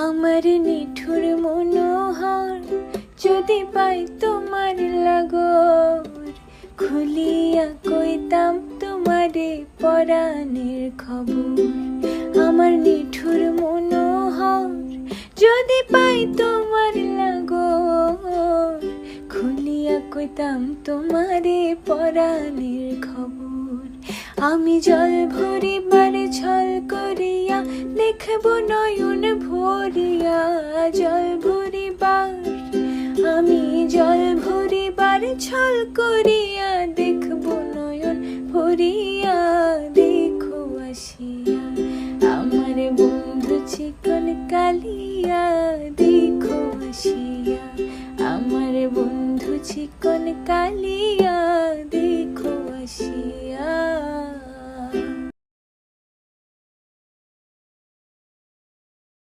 আমার নিঠুর মনোহর যদি পাই তোমার লাগর, খুলিয়া কইতাম তোমারে পরাণের খবর। আমার নিঠুর মনোহর যদি পাই তোমার লাগর, খুলিয়া কইতাম তোমারে পরাণের খবর। আমি জল ভরিবার ছল করিয়া দেখব নয়ন ভরিয়া, জল ভরিবার আমি জল ভরিবার ছল করিয়া দেখব নয়ন ভরিয়া। দেখো আসিয়া আমার বন্ধু চিকন কালিয়া, দেখো আসিয়া আমার বন্ধু চিকন কালিয়া।